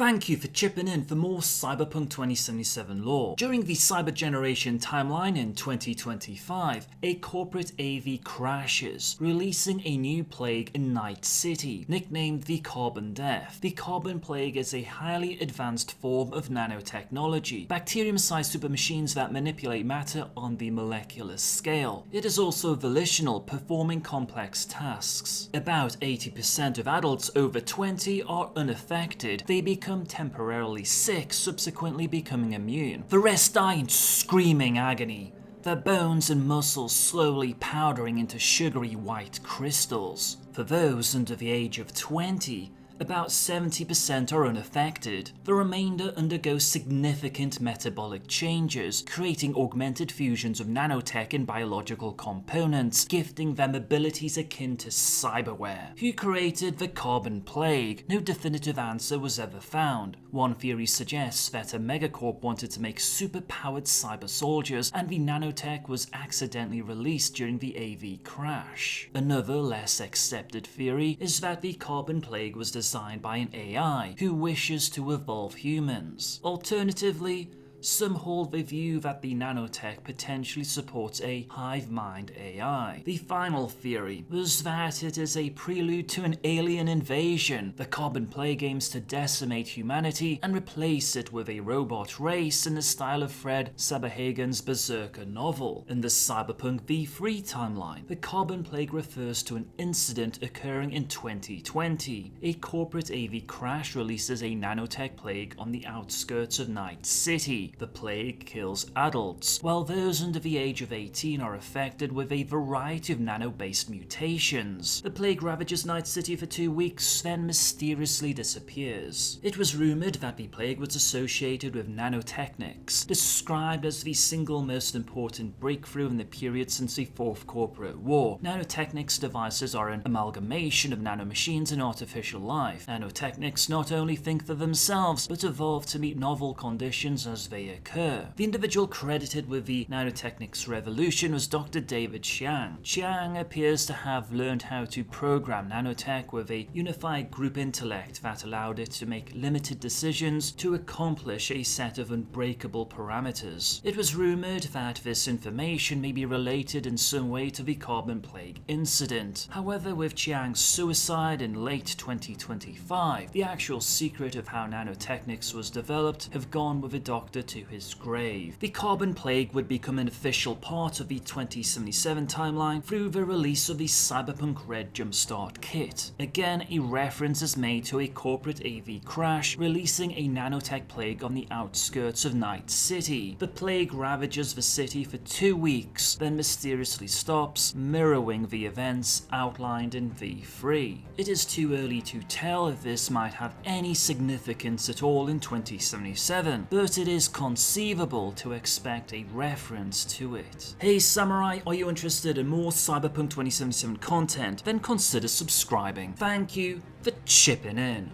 Thank you for chipping in for more Cyberpunk 2077 lore. During the Cyber Generation timeline in 2025, a corporate AV crashes, releasing a new plague in Night City, nicknamed the Carbon Death. The Carbon Plague is a highly advanced form of nanotechnology, bacterium-sized supermachines that manipulate matter on the molecular scale. It is also volitional, performing complex tasks. About 80% of adults over 20 are unaffected. They become temporarily sick, subsequently becoming immune. The rest die in screaming agony, their bones and muscles slowly powdering into sugary white crystals. For those under the age of 20, about 70% are unaffected. The remainder undergo significant metabolic changes, creating augmented fusions of nanotech and biological components, gifting them abilities akin to cyberware. Who created the Carbon Plague? No definitive answer was ever found. One theory suggests that a megacorp wanted to make super-powered cyber soldiers, and the nanotech was accidentally released during the AV crash. Another, less accepted theory is that the Carbon Plague was designed by an AI who wishes to evolve humans. Alternatively, some hold the view that the nanotech potentially supports a hive mind AI. The final theory was that it is a prelude to an alien invasion. The Carbon Plague aims to decimate humanity and replace it with a robot race in the style of Fred Saberhagen's Berserker novel. In the Cyberpunk V3 timeline, the Carbon Plague refers to an incident occurring in 2020. A corporate AV crash releases a nanotech plague on the outskirts of Night City. The plague kills adults, while those under the age of 18 are affected with a variety of nano-based mutations. The plague ravages Night City for 2 weeks, then mysteriously disappears. It was rumored that the plague was associated with nanotechnics, described as the single most important breakthrough in the period since the Fourth Corporate War. Nanotechnics devices are an amalgamation of nanomachines and artificial life. Nanotechnics not only think for themselves, but evolve to meet novel conditions as they occur. The individual credited with the nanotechnics revolution was Dr. David Chiang. Chiang appears to have learned how to program nanotech with a unified group intellect that allowed it to make limited decisions to accomplish a set of unbreakable parameters. It was rumored that this information may be related in some way to the Carbon Plague incident. However, with Chiang's suicide in late 2025, the actual secret of how nanotechnics was developed have gone with the doctor to his grave. The Carbon Plague would become an official part of the 2077 timeline through the release of the Cyberpunk Red Jumpstart Kit. Again, a reference is made to a corporate AV crash, releasing a nanotech plague on the outskirts of Night City. The plague ravages the city for 2 weeks, then mysteriously stops, mirroring the events outlined in V3. It is too early to tell if this might have any significance at all in 2077, but it is conceivable to expect a reference to it. Hey Samurai, are you interested in more Cyberpunk 2077 content? Then consider subscribing. Thank you for chipping in.